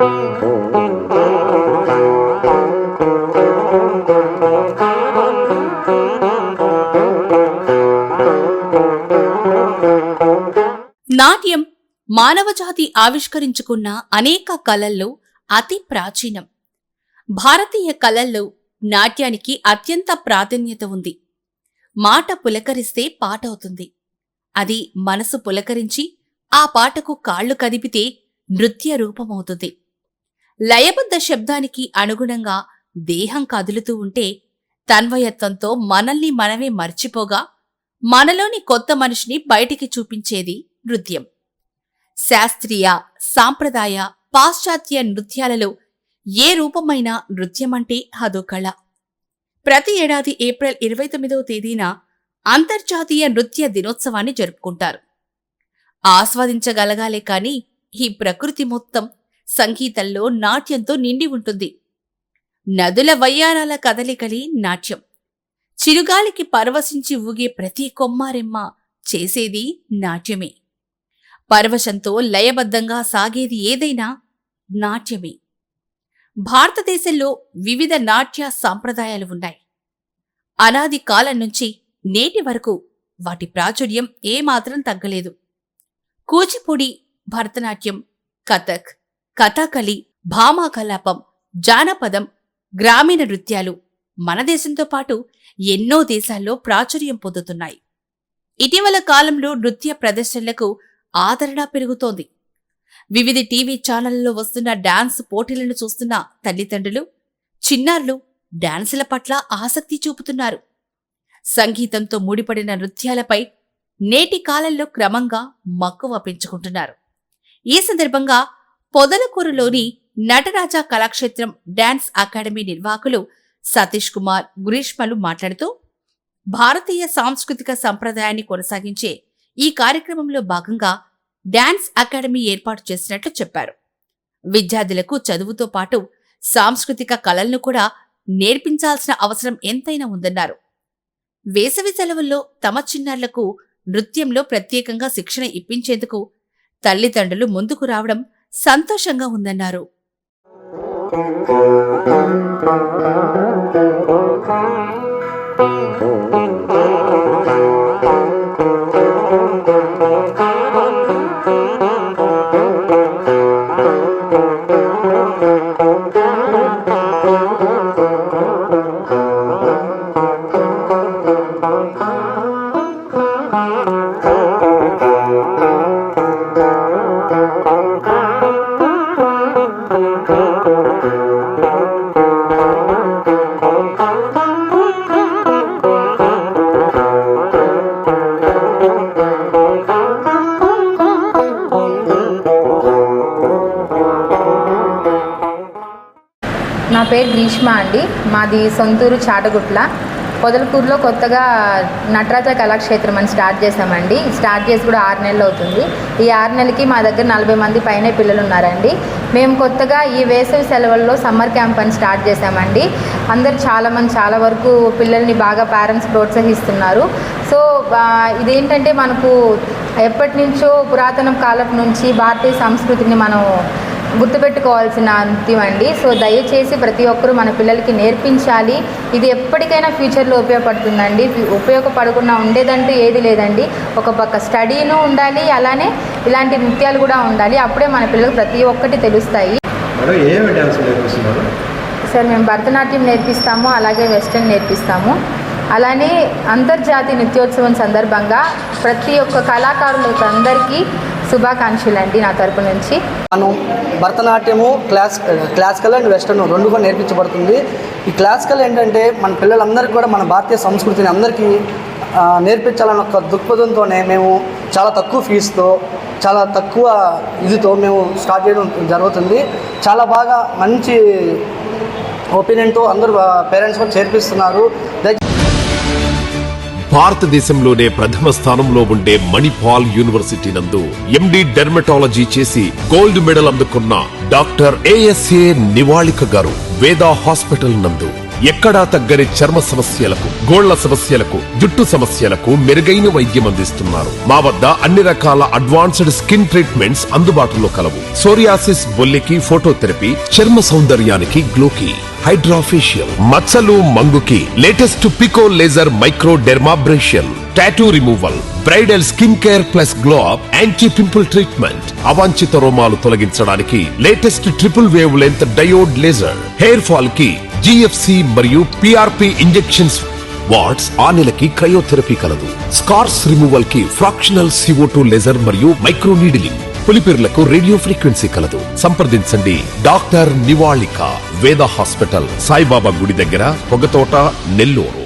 నాట్యం మానవజాతి ఆవిష్కరించుకున్న అనేక కళల్లో అతి ప్రాచీనం. భారతీయ కళల్లో నాట్యానికి అత్యంత ప్రాధాన్యత ఉంది. మాట పులకరిస్తే పాట అవుతుంది. అది మనసు పులకరించి ఆ పాటకు కాళ్లు కదిపితే నృత్య రూపమవుతుంది. లయబద్ధ శబ్దానికి అనుగుణంగా దేహం కదులుతూ ఉంటే తన్వయత్వంతో మనల్ని మనమే మర్చిపోగా మనలోని కొత్త మనిషిని బయటికి చూపించేది నృత్యం. శాస్త్రీయ, సాంప్రదాయ, పాశ్చాత్య నృత్యాలలో ఏ రూపమైన నృత్యమంటే అదో కళ. ప్రతి ఏడాది ఏప్రిల్ 29వ తేదీన అంతర్జాతీయ నృత్య దినోత్సవాన్ని జరుపుకుంటారు. ఆస్వాదించగలగాలే కాని ఈ ప్రకృతి మొత్తం సంగీతంలో, నాట్యంతో నిండి ఉంటుంది. నదుల వయ్యారాల కదలికలి నాట్యం. చిరుగాలికి పరవశించి ఊగే ప్రతి కొమ్మారెమ్మ చేసేది నాట్యమే. పరవశంతో లయబద్ధంగా సాగేది ఏదైనా నాట్యమే. భారతదేశంలో వివిధ నాట్య సంప్రదాయాలు ఉన్నాయి. అనాది కాలం నుంచి నేటి వరకు వాటి ప్రాచుర్యం ఏమాత్రం తగ్గలేదు. కూచిపూడి, భరతనాట్యం, కథక్, కథాకళి, భామాకలాపం, జానపదం, గ్రామీణ నృత్యాలు మన దేశంతో పాటు ఎన్నో దేశాల్లో ప్రాచుర్యం పొందుతున్నాయి. ఇటీవల కాలంలో నృత్య ప్రదర్శనలకు ఆదరణ పెరుగుతోంది. వివిధ టీవీ ఛానళ్లలో వస్తున్న డాన్స్ పోటీలను చూస్తున్న తల్లిదండ్రులు, చిన్నారులు డాన్సుల పట్ల ఆసక్తి చూపుతున్నారు. సంగీతంతో ముడిపడిన నృత్యాలపై నేటి కాలంలో క్రమంగా మక్కువ పెంచుకుంటున్నారు. ఈ సందర్భంగా పొదలకూరులోని నటరాజా కళాక్షేత్రం డాన్స్ అకాడమీ నిర్వాహకులు సతీష్ కుమార్, గ్రీష్మలు మాట్లాడుతూ భారతీయ సాంస్కృతిక సంప్రదాయాన్ని కొనసాగించే ఈ కార్యక్రమంలో భాగంగా డాన్స్ అకాడమీ ఏర్పాటు చేసినట్లు చెప్పారు. విద్యార్థులకు చదువుతో పాటు సాంస్కృతిక కళలను కూడా నేర్పించాల్సిన అవసరం ఎంతైనా ఉందన్నారు. వేసవి సెలవుల్లో తమ చిన్నారులకు నృత్యంలో ప్రత్యేకంగా శిక్షణ ఇప్పించేందుకు తల్లిదండ్రులు ముందుకు రావడం సంతోషంగా ఉందన్నారు. నా పేరు గ్రీష్మ అండి. మాది సొంతూరు చాటగుట్ల. పొదలకూరులో కొత్తగా నటరాజ కళాక్షేత్రం అని స్టార్ట్ చేశామండి. స్టార్ట్ చేసి కూడా 6 నెలలు అవుతుంది. ఈ 6 నెలలకి మా దగ్గర 40 మంది పైనే పిల్లలు ఉన్నారండి. మేము కొత్తగా ఈ వేసవి సెలవుల్లో సమ్మర్ క్యాంప్ అని స్టార్ట్ చేశామండి. అందరు చాలా వరకు పిల్లల్ని బాగా పేరెంట్స్ ప్రోత్సహిస్తున్నారు. సో ఇదేంటంటే మనకు ఎప్పటి నుంచో పురాతన కాలం నుంచి భారతీయ సంస్కృతిని మనం గుర్తుపెట్టుకోవాల్సిన నృత్యం అండి. సో దయచేసి ప్రతి ఒక్కరూ మన పిల్లలకి నేర్పించాలి. ఇది ఎప్పటికైనా ఫ్యూచర్లో ఉపయోగపడుతుందండి. ఉపయోగపడకుండా ఉండేదంటూ ఏది లేదండి. ఒక పక్క స్టడీను ఉండాలి, అలానే ఇలాంటి నృత్యాలు కూడా ఉండాలి. అప్పుడే మన పిల్లలకు ప్రతి ఒక్కటి తెలుస్తాయి. సార్ మేము భరతనాట్యం నేర్పిస్తాము, అలాగే వెస్టర్న్ నేర్పిస్తాము. అలానే అంతర్జాతీయ నృత్యోత్సవం సందర్భంగా ప్రతి ఒక్క కళాకారులకు అందరికీ శుభాకాంక్షలండి నా తరపు నుంచి. మనం భరతనాట్యము క్లాసికల్ అండ్ వెస్టర్న్ 2 కూడా నేర్పించబడుతుంది. ఈ క్లాసికల్ ఏంటంటే మన పిల్లలందరికీ కూడా మన భారతీయ సంస్కృతిని అందరికీ నేర్పించాలన్న ఒక దృక్పథంతోనే మేము చాలా తక్కువ ఫీజుతో, చాలా తక్కువ ఇదితో మేము స్టార్ట్ చేయడం జరుగుతుంది. చాలా బాగా మంచి ఒపీనియన్తో అందరూ పేరెంట్స్ కూడా చేర్పిస్తున్నారు. భారతదేశంలోనే ప్రథమ స్థానంలో ఉండే మణిపాల్ యూనివర్సిటీ నందు ఎండి డెర్మటాలజీ చేసి గోల్డ్ మెడల్ అందుకున్న డాక్టర్ ఏఎస్ఏ నివాళిక గారు వేదా హాస్పిటల్ నందు ఎక్కడా తగ్గని చర్మ సమస్యలకు, గోళ్ల సమస్యలకు, జుట్టు సమస్యలకు మెరుగైన వైద్యం అందిస్తున్నారు. మా వద్ద అన్ని రకాల అడ్వాన్స్డ్ స్కిన్ ట్రీట్మెంట్స్ అందుబాటులో కలవు. సోరియాసిస్, బొల్లికి ఫోటోథెరపీ, చర్మ సౌందర్యానికి గ్లోకి, హైడ్రాఫేషియల్, మచ్చలు మంగుకి latest pico laser microdermabrasion, tattoo removal, bridal skin care plus glow up, anti pimple treatment, అవాంఛిత రోమాలు తొలగించడానికి latest triple wavelength diode laser, hair fall కి జిఎఫ్సి మరియు పిఆర్పి ఇంజెక్షన్స్, వాట్స్ ఆ నెలకి క్రయోథెరపీ కలదు. స్కార్స్ రిమూవల్ కి ఫ్రాక్షనల్ CO2 లేజర్ మరియు మైక్రో నీడిలింగ్, పులిపిర్లకు రేడియో ఫ్రీక్వెన్సీ కలదు. సంప్రదించండి డాక్టర్ నివాళిక, వేద హాస్పిటల్, సాయిబాబా గుడి దగ్గర, పొగతోట, నెల్లూరు.